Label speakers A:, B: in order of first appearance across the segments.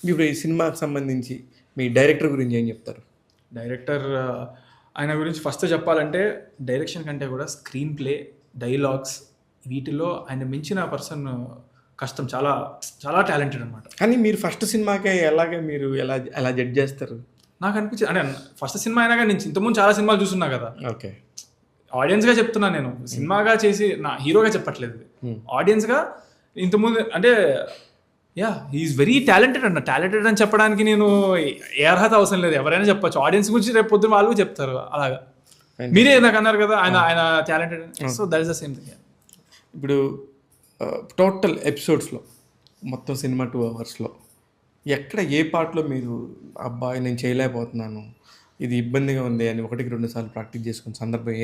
A: ఇప్పుడు ఈ సినిమాకి సంబంధించి మీ డైరెక్టర్ గురించి ఏం చెప్తారు?
B: డైరెక్టర్ ఆయన గురించి ఫస్ట్ చెప్పాలంటే డైరెక్షన్ కంటే కూడా స్క్రీన్ ప్లే, డైలాగ్స్ వీటిలో ఆయన మించిన పర్సన్ కష్టం. చాలా చాలా టాలెంటెడ్ అనమాట.
A: కానీ మీరు ఫస్ట్ సినిమాకే మీరు ఎలా జడ్జ్ చేస్తారు?
B: నాకు అనిపించింది అంటే ఫస్ట్ సినిమా అయినా కానీ నేను ఇంతకుముందు చాలా సినిమాలు చూస్తున్నా కదా.
A: ఓకే,
B: ఆడియన్స్గా చెప్తున్నాను నేను, సినిమాగా చేసి నా హీరోగా చెప్పట్లేదు. ఆడియన్స్గా ఇంతకుముందు అంటే హీఈస్ వెరీ టాలెంటెడ్ అన్న. టాలెంటెడ్ అని చెప్పడానికి నేను ఏ అర్హత అవసరం లేదు, ఎవరైనా చెప్పొచ్చు. ఆడియన్స్ గురించి రేపు పొద్దున వాళ్ళు చెప్తారు. అలాగా మీరే నాకు అన్నారు కదా ఆయన talented, so that is the same thing.
A: ఇప్పుడు టోటల్ ఎపిసోడ్స్లో మొత్తం సినిమా 2 అవర్స్లో ఎక్కడ ఏ పార్ట్లో మీరు అబ్బాయి నేను చేయలేకపోతున్నాను, ఇది ఇబ్బందిగా ఉంది అని 1-2 సార్లు ప్రాక్టీస్ చేసుకున్న సందర్భం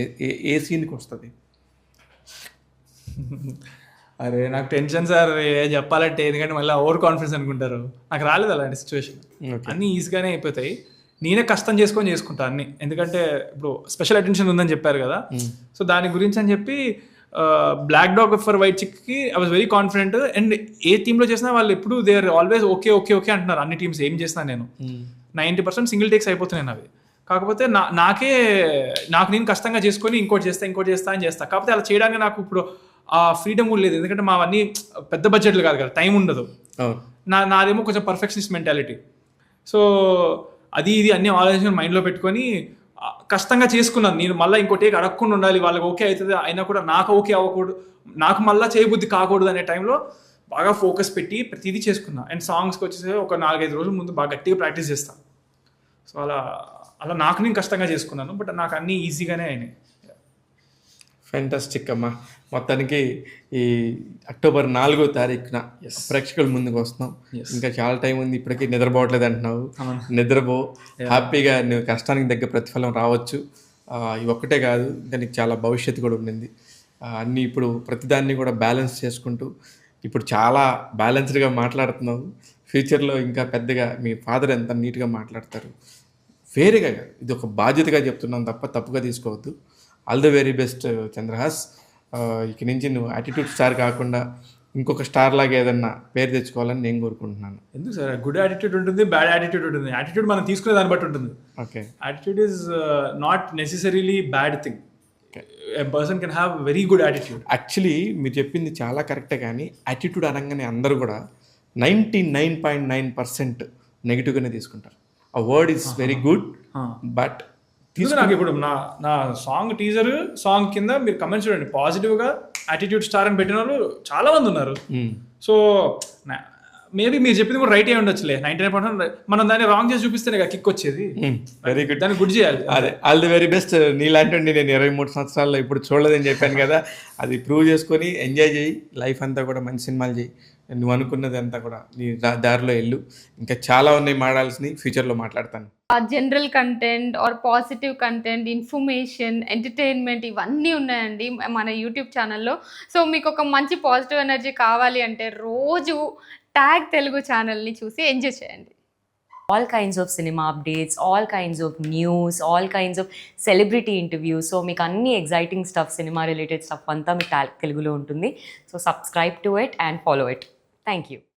A: ఏ సీన్కి వస్తుంది?
B: అరే నాకు టెన్షన్ సార్ చెప్పాలంటే, ఎందుకంటే మళ్ళీ ఓవర్ కాన్ఫిడెన్స్ అనుకుంటారు. నాకు రాలేదు అలాంటి సిచ్యువేషన్. అన్నీ ఈజీగానే అయిపోతాయి. నేనే కష్టం చేసుకుంటా అన్ని. ఎందుకంటే ఇప్పుడు స్పెషల్ అటెన్షన్ ఉందని చెప్పారు కదా, సో దాని గురించి అని చెప్పి బ్లాక్ డాగ్ ఫర్ వైట్ చిక్కి I was very confident. And ఏ టీంలో చేసినా వాళ్ళు ఎప్పుడు they are always okay okay okay అంటున్నారు. అన్ని టీమ్స్ ఏం చేసినా నేను 90% సింగిల్ టేక్స్ అయిపోతున్నాయి అవి. కాకపోతే నాకు నేను కష్టంగా చేసుకొని ఇంకోటి చేస్తా అని చేస్తా. కాకపోతే అలా చేయడానికి నాకు ఇప్పుడు ఆ ఫ్రీడమ్ కూడా లేదు. ఎందుకంటే మావన్నీ పెద్ద బడ్జెట్లు కాదు కదా, టైం ఉండదు. నాదేమో కొంచెం పర్ఫెక్షనిస్ట్ మెంటాలిటీ. సో అది ఇది అన్ని ఆలోచన మైండ్లో పెట్టుకొని కష్టంగా చేసుకున్నాను. నేను మళ్ళీ ఇంకో టేక్ అడగకుండా ఉండాలి, వాళ్ళకి ఓకే అవుతుంది అయినా కూడా నాకు ఓకే అవ్వకూడదు, నాకు మళ్ళీ చేయబుద్ధి కాకూడదు అనే టైంలో బాగా ఫోకస్ పెట్టి ప్రతిదీ చేసుకున్నా. అండ్ సాంగ్స్కి వచ్చేసి ఒక 4-5 రోజుల ముందు బాగా గట్టిగా ప్రాక్టీస్ చేస్తాను. సో అలా నాకు నేను కష్టంగా చేసుకున్నాను, బట్ నాకు అన్నీ ఈజీగానే అయినాయి.
A: ఫ్యాంటాస్టిక్ అమ్మా. మొత్తానికి ఈ అక్టోబర్ 4వ తారీఖున ప్రేక్షకుల ముందుకు వస్తున్నాం. ఇంకా చాలా టైం ఉంది, ఇప్పటికీ నిద్రపోవట్లేదు అంటున్నావు. నిద్రపో, హ్యాపీగా నువ్వు కష్టానికి తగ్గ ప్రతిఫలం రావచ్చు. ఇవి ఒక్కటే కాదు, ఇంకా నీకు చాలా భవిష్యత్తు కూడా ఉండింది. అన్నీ ఇప్పుడు ప్రతిదాన్ని కూడా బ్యాలెన్స్ చేసుకుంటూ ఇప్పుడు చాలా బ్యాలెన్స్డ్గా మాట్లాడుతున్నావు. ఫ్యూచర్లో ఇంకా పెద్దగా మీ ఫాదర్ ఎంత నీట్గా మాట్లాడతారు. వేరేగా ఇది ఒక బాధ్యతగా చెప్తున్నాను తప్ప తప్పుగా తీసుకోవద్దు. All the very best Chandrahas. ఇక నుంచి నువ్వు యాటిట్యూడ్ స్టార్ కాకుండా ఇంకొక స్టార్ లాగా ఏదన్నా పేరు తెచ్చుకోవాలని నేను కోరుకుంటున్నాను.
B: ఎందుకు సార్, గుడ్ యాటిట్యూడ్ ఉంటుంది, బ్యాడ్ యాటిట్యూడ్ ఉంటుంది. యాటిట్యూడ్ మనం తీసుకునే దాన్ని బట్టి ఉంటుంది.
A: Okay,
B: attitude is not necessarily bad thing. A person can have very good attitude.
A: Actually మీరు చెప్పింది చాలా కరెక్టే, కానీ యాటిట్యూడ్ అనగానే అందరూ కూడా 99.9% నెగిటివ్గానే తీసుకుంటారు. ఆ word is very good, but
B: నాకు ఇప్పుడు నా సాంగ్ టీజర్ సాంగ్ కింద మీరు కమెంట్స్ చూడండి, పాజిటివ్గా యాటిట్యూడ్ స్టార్ అని పెట్టిన వాళ్ళు చాలా మంది ఉన్నారు. సో మేబీ మీరు చెప్పింది కూడా రైట్ అయి ఉండొచ్చులే. 99% మనం దాన్ని రాంగ్ చేసి చూపిస్తేనే కిక్ వచ్చేది.
A: వెరీ గుడ్,
B: దాన్ని గుడ్ చేయాలి.
A: అదే ఆల్ ది వెరీ బెస్ట్. నీలాంటి నేను 23 సంవత్సరాల్లో ఇప్పుడు చూడలేదని చెప్పాను కదా, అది ప్రూవ్ చేసుకొని ఎంజాయ్ చేయి. లైఫ్ అంతా కూడా మంచి సినిమాలు చేయి. నువ్వు అనుకున్నది అంతా కూడా నీ దారిలో వెళ్ళు. ఇంకా చాలా ఉన్నాయి మాట్లాడాల్సినవి, ఫ్యూచర్లో మాట్లాడతాను.
C: General content or positive content, information, entertainment ఇవన్నీ ఉన్నాయండి మన యూట్యూబ్ ఛానల్లో. సో మీకు ఒక మంచి పాజిటివ్ ఎనర్జీ కావాలి అంటే రోజు ట్యాగ్ తెలుగు ఛానల్ని చూసి ఎంజాయ్ చేయండి.
D: All kinds of cinema updates, all kinds of news, all kinds of celebrity interviews. So మీకు అన్ని exciting stuff, cinema related stuff అంతా మీకు Telugulo ఉంటుంది. So subscribe to it and follow it. Thank you.